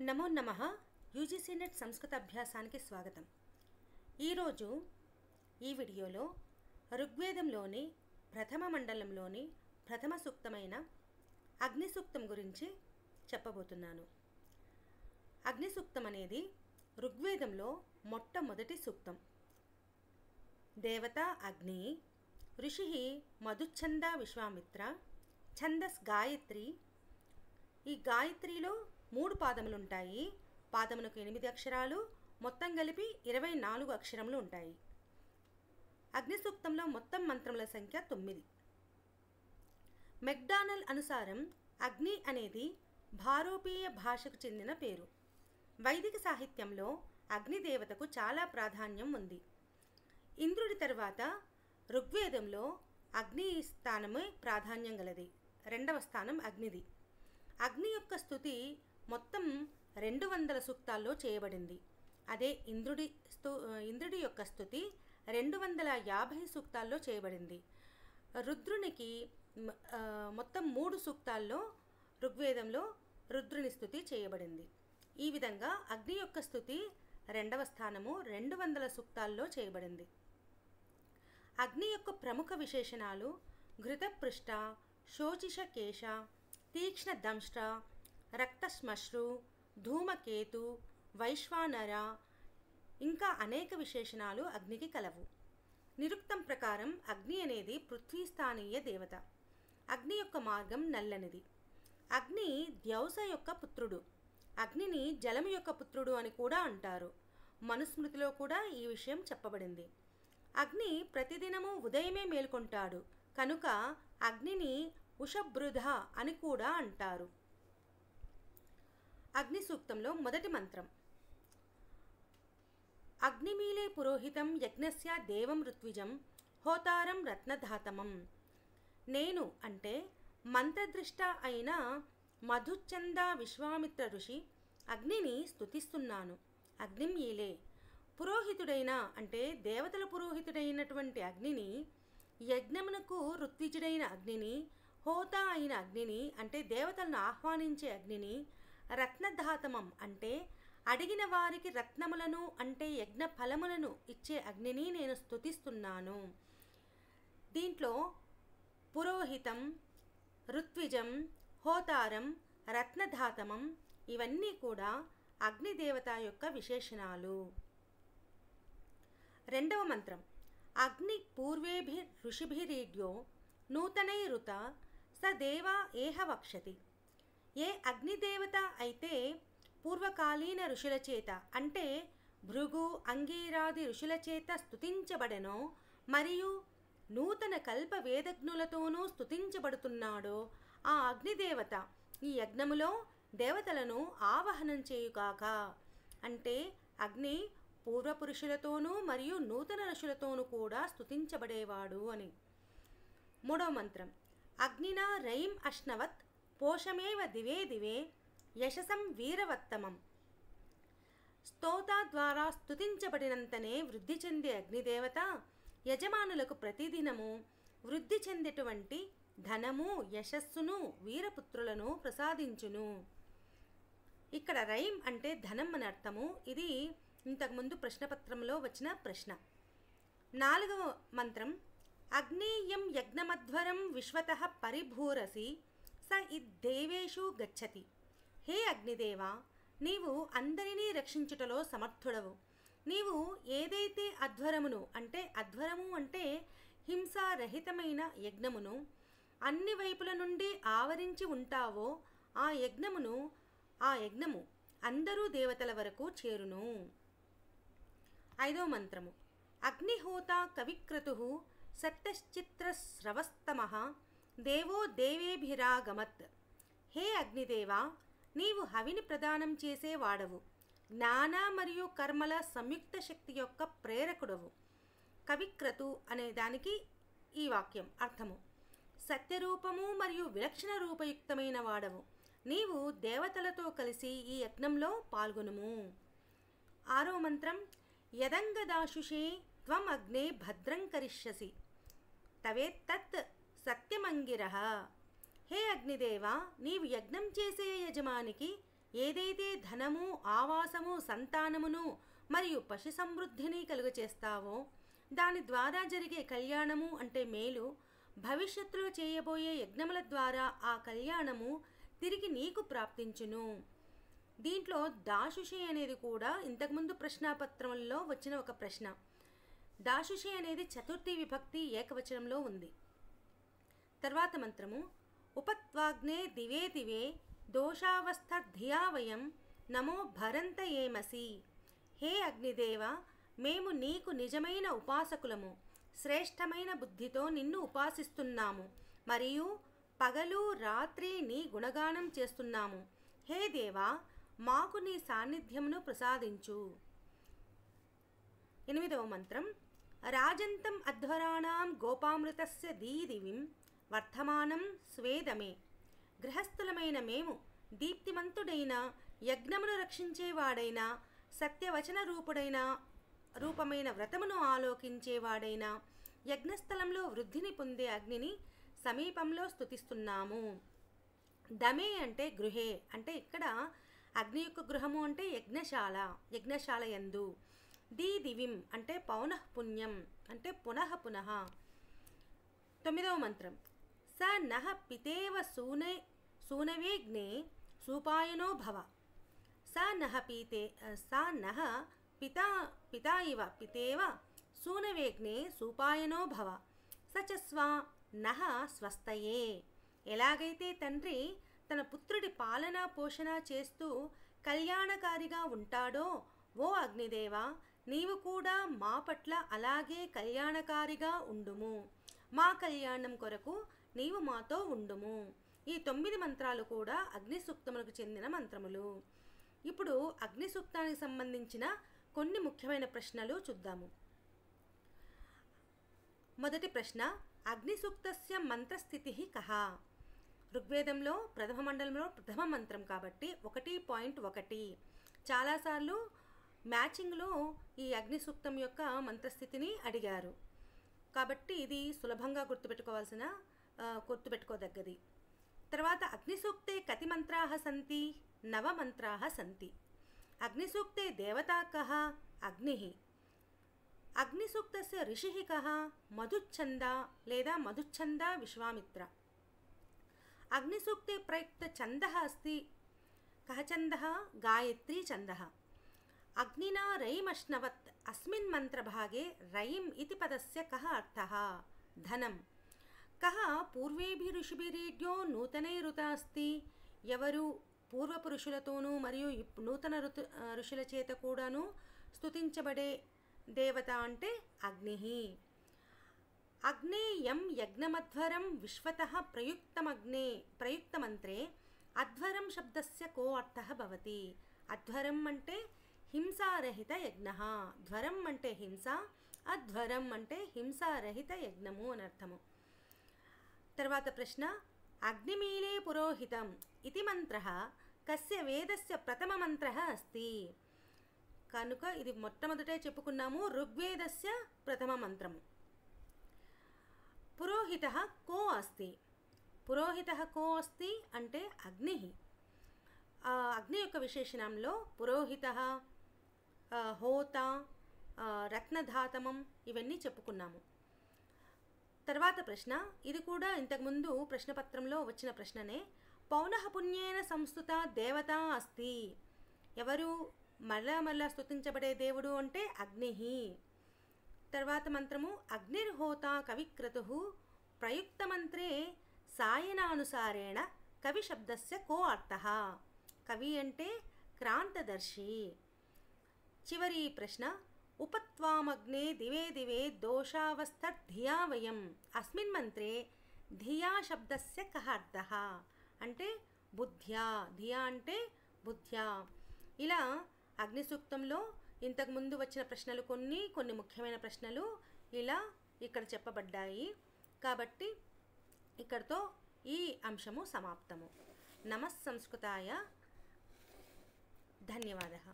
నమో నమః. UGC net సంస్కృత అభ్యాసానికి స్వాగతం. ఈరోజు ఈ వీడియోలో ఋగ్వేదంలోని ప్రథమ మండలంలోని ప్రథమ సూక్తమైన అగ్ని సూక్తం గురించి చెప్పబోతున్నాను. అగ్ని సూక్తం అనేది ఋగ్వేదంలో మొట్టమొదటి సూక్తం. దేవత అగ్ని, ఋషి మధుచ్ఛంద విశ్వామిత్ర, ఛందస్ గాయత్రి. ఈ గాయత్రిలో 3 పాదములు ఉంటాయి. పాదమునకు 8 అక్షరాలు, మొత్తం కలిపి 24 అక్షరములు ఉంటాయి. అగ్ని సూక్తంలో మొత్తం మంత్రముల సంఖ్య 9. మెక్డానల్ అనుసారం అగ్ని అనేది భారోపీయ భాషకు చెందిన పేరు. వైదిక సాహిత్యంలో అగ్నిదేవతకు చాలా ప్రాధాన్యం ఉంది. ఇంద్రుడి తర్వాత ఋగ్వేదంలో అగ్ని స్థానమే ప్రాధాన్యం గలది. 2వ స్థానం అగ్నిది. అగ్ని యొక్క స్తుతి మొత్తం 200 సూక్తాల్లో చేయబడింది. అదే ఇంద్రుడి యొక్క స్తుతి 250 సూక్తాల్లో చేయబడింది. రుద్రునికి మొత్తం 3 సూక్తాల్లో ఋగ్వేదంలో రుద్రుని స్తుతి చేయబడింది. ఈ విధంగా అగ్ని యొక్క స్తుతి 2వ స్థానము 200 సూక్తాల్లో చేయబడింది. అగ్ని యొక్క ప్రముఖ విశేషణాలు ఘృతపృష్ట, శోచిష కేశ, తీక్ష్ణ దంష్ట్ర, రక్తశ్మశ్రు, ధూమకేతు, వైశ్వానర, ఇంకా అనేక విశేషణాలు అగ్నికి కలవు. నిరుక్తం ప్రకారం అగ్ని అనేది పృథ్వీస్థానీయ దేవత. అగ్ని యొక్క మార్గం నల్లనిది. అగ్ని ద్యౌస యొక్క పుత్రుడు. అగ్నిని జలము యొక్క పుత్రుడు అని కూడా అంటారు. మనుస్మృతిలో కూడా ఈ విషయం చెప్పబడింది. అగ్ని ప్రతిదినము ఉదయమే మేల్కొంటాడు కనుక అగ్నిని ఉషభృధ అని కూడా అంటారు. అగ్ని సూక్తంలో మొదటి మంత్రం. అగ్నిమీలే పురోహితం యజ్ఞస్య దేవం ఋత్విజం హోతారం రత్నధాతమం. నేను అంటే మంత్రదృష్ట అయిన మధుచ్ఛంద విశ్వామిత్ర ఋషి అగ్నిని స్తుతిస్తున్నాను. అగ్నిమీలే పురోహితుడైన అంటే దేవతల పురోహితుడైనటువంటి అగ్నిని, యజ్ఞమునకు ఋత్విజుడైన అగ్నిని, హోత అయిన అగ్నిని అంటే దేవతలను ఆహ్వానించే అగ్నిని, రత్నధాతమం అంటే అడిగిన వారికి రత్నములను అంటే యజ్ఞ ఫలములను ఇచ్చే అగ్నిని నేను స్తుతిస్తున్నాను. దీంట్లో పురోహితం, ఋత్విజం, హోతారం, రత్నధాతమం ఇవన్నీ కూడా అగ్నిదేవత యొక్క విశేషణాలు. 2వ మంత్రం. అగ్ని పూర్వేభి ఋషిభిరీడ్యో నూతనైరుత స దేవా ఏహ వక్షతి. ఏ అగ్నిదేవత అయితే పూర్వకాలీన ఋషుల చేత అంటే భృగు, అంగీరాది ఋషుల చేత స్తుతించబడెనో మరియు నూతన కల్ప వేదజ్ఞులతోనూ స్తుతించబడుతున్నాడో ఆ అగ్నిదేవత ఈ యజ్ఞములో దేవతలను ఆవాహనం చేయుగాక. అంటే అగ్ని పూర్వపురుషులతోనూ మరియు నూతన ఋషులతోనూ కూడా స్తుతించబడేవాడు అని. 3వ మంత్రం. అగ్నినా రైం అశ్నవత్ పోషమేవ దివే దివే యశసం వీరవత్తమం. స్తోత ద్వారా స్తుతించబడినంతనే వృద్ధి చెందే అగ్నిదేవత యజమానులకు ప్రతిదినము వృద్ధి చెందేటువంటి ధనము, యశస్సును, వీరపుత్రులను ప్రసాదించును. ఇక్కడ రైం అంటే ధనం అని అర్థము. ఇది ఇంతకుముందు ప్రశ్నపత్రంలో వచ్చిన ప్రశ్న. 4వ మంత్రం. అగ్నేయం యజ్ఞమధ్వరం విశ్వతః పరిభూరసి స ఇద్దేవేషు గచ్చతి. హే అగ్నిదేవా, నీవు అందరినీ రక్షించుటలో సమర్థుడవు. నీవు ఏదైతే అధ్వరమును అంటే అధ్వరము అంటే హింసారహితమైన యజ్ఞమును అన్ని వైపుల నుండి ఆవరించి ఉంటావో ఆ యజ్ఞము అందరూ దేవతల వరకు చేరును. 5వ మంత్రము. అగ్నిహోత కవిక్రతు సత్యశ్చిత్రస్రవస్తమః దేవో దేవేభిరాగమత్. హే అగ్నిదేవా, నీవు హవిని ప్రదానం చేసేవాడవు. జ్ఞాన మరియు కర్మల సంయుక్త శక్తి యొక్క ప్రేరకుడవు. కవిక్రతు అనే దానికి ఈ వాక్యం అర్థము. సత్యరూపము మరియు విలక్షణ రూపయుక్తమైన వాడవు. నీవు దేవతలతో కలిసి ఈ యజ్ఞంలో పాల్గొనుము. 6వ మంత్రం. యదంగదాశుషే త్వం అగ్నే భద్రం కరిష్యసి తవేత్తత్ సత్యమంగిరః. హే అగ్నిదేవా, నీవు యజ్ఞం చేసే యజమానికి ఏదైతే ధనము, ఆవాసము, సంతానమును మరియు పశు సమృద్ధిని కలుగచేస్తావో, దాని ద్వారా జరిగే కళ్యాణము అంటే మేలు, భవిష్యత్తులో చేయబోయే యజ్ఞముల ద్వారా ఆ కళ్యాణము తిరిగి నీకు ప్రాప్తించును. దీంట్లో దాశుషి అనేది కూడా ఇంతకుముందు ప్రశ్నాపత్రంలో వచ్చిన ఒక ప్రశ్న. దాశుషి అనేది చతుర్థి విభక్తి ఏకవచనంలో ఉంది. తర్వాత మంత్రము ఉపత్వాగ్నే దివే దివే దోషావస్థ ధియా వయం నమో భరంత ఏమసి. హే అగ్నిదేవ, మేము నీకు నిజమైన ఉపాసకులము, శ్రేష్టమైన బుద్ధితో నిన్ను ఉపాసిస్తున్నాము మరియు పగలు రాత్రి నీ గుణగానం చేస్తున్నాము. హే దేవా, మాకు నీ సాన్నిధ్యమును ప్రసాదించు. 8వ మంత్రం రాజంతం అధ్వరాణం గోపామృతస్య దీదివిం వర్ధమానం స్వేదమే. గృహస్థులమైన మేము దీప్తిమంతుడైన, యజ్ఞమును రక్షించేవాడైన, సత్యవచన రూపమైన వ్రతమును ఆలోకించేవాడైన, యజ్ఞస్థలంలో వృద్ధిని పొందే అగ్నిని సమీపంలో స్తుతిస్తున్నాము. దమే అంటే గృహే, అంటే ఇక్కడ అగ్ని యొక్క గృహము అంటే యజ్ఞశాల యందు. దీదివిం అంటే పౌనఃపుణ్యం, అంటే పునః. 9వ మంత్రం స నః పితేవ సూనవేగ్నే సూపాయనో భవ. స నః పితా ఇవ పితేవ సూనవేగ్నే సూపాయనో భవ. స చ నః స్వస్తయే. ఎలాగైతే తండ్రి తన పుత్రుడి పాలన పోషణ చేస్తూ కళ్యాణకారిగా ఉంటాడో, ఓ అగ్నిదేవా, నీవు కూడా మా పట్ల అలాగే కళ్యాణకారిగా ఉండుము. మా కళ్యాణం కొరకు నీవు మాతో ఉండుము. ఈ 9 మంత్రాలు కూడా అగ్ని సూక్తములకు చెందిన మంత్రములు. ఇప్పుడు అగ్ని సూక్తానికి సంబంధించిన కొన్ని ముఖ్యమైన ప్రశ్నలు చూద్దాము. మొదటి ప్రశ్న, అగ్ని సూక్తస్య మంత్రస్థితి కహ. ఋగ్వేదంలో ప్రథమ మండలంలో ప్రథమ మంత్రం కాబట్టి 1.1. చాలాసార్లు మ్యాచింగ్లో ఈ అగ్ని సూక్తం యొక్క మంత్రస్థితిని అడిగారు కాబట్టి ఇది సులభంగా గుర్తుపెట్టుకోదగ్గది. తర్వాత అగ్నిసూక్తే కతి మంత్రాః సంతి? 9 మంత్రాः సంతి. అగ్నిసూక్తే దేవతా కః? అగ్నిః. అగ్నిసూక్తస్య ఋషిః కః? మధుచ్ఛంద లేదా మధుచ్ఛంద విశ్వామిత్ర. అగ్నిసూక్తే ప్రయుక్త ఛందః అస్తి. కః ఛందః? గాయత్రీ ఛందః. అగ్నినా రయిమశ్నవత్ అస్మిన్ మంత్రభాగే రయిం ఇతి పదస్య కః అర్థః? ధనం. కః పూర్వేభిః ఋషిభిరీడ్యో నూతనైరుత అస్తి. ఎవరు పూర్వపురుషులతోనూ మరియు నూతన ఋషుల చేత కూడాను స్తుతించబడే దేవత అంటే అగ్నిః. అగ్నేయం యజ్ఞమధ్వరం విశ్వతః ప్రయుక్తమంత్రే అధ్వరం శబ్దస్య కో అర్థః భవతి? అధ్వరం అంటే హింసారహిత యజ్ఞః. ధ్వరం అంటే హింస, అధ్వరం అంటే హింసారహిత యజ్ఞము అని అర్థము. తర్వాత ప్రశ్న, అగ్నిమీలే పురోహితం ఇతి మంత్రః కస్య వేదస్య ప్రథమ మంత్రః అస్తి? కనుక ఇది మొట్టమొదటే చెప్పుకున్నాము, ఋగ్వేదస్య ప్రథమ మంత్రము. పురోహితః కో అస్తి? పురోహితః కో అస్తి అంటే అగ్నిః. అగ్ని యొక్క విశేషణంలో పురోహితః, హోత, రత్నధాతమం ఇవన్నీ చెప్పుకున్నాము. తర్వాత ప్రశ్న, ఇది కూడా ఇంతకుముందు ప్రశ్నపత్రంలో వచ్చిన ప్రశ్ననే. పౌనఃపుణ్యేన సంస్థుత దేవత అస్తి. ఎవరు మళ్ళా స్తుతించబడే దేవుడు అంటే అగ్నిః. తర్వాత మంత్రము, అగ్నిర్హోత కవిక్రతుః ప్రయుక్త మంత్రే సాయనానుసారేణ కవి శబ్దస్య కో అర్థః? కవి అంటే క్రాంతదర్శి. చివరి ప్రశ్న, ఉపత్వామగ్నే దివే దివే దోషావస్థ వయం అస్మిన్ మంత్రే ధియా శబ్దస్య కః అర్థః? అంటే బుద్ధ్యా. ధియా అంటే బుద్ధ్యా. ఇలా అగ్ని సూక్తంలో ఇంతకుముందు వచ్చిన ప్రశ్నలు కొన్ని ముఖ్యమైన ప్రశ్నలు ఇలా ఇక్కడ చెప్పబడ్డాయి. కాబట్టి ఇక్కడితో ఈ అంశము సమాప్తము. నమః సంస్కృతాయ. ధన్యవాదः.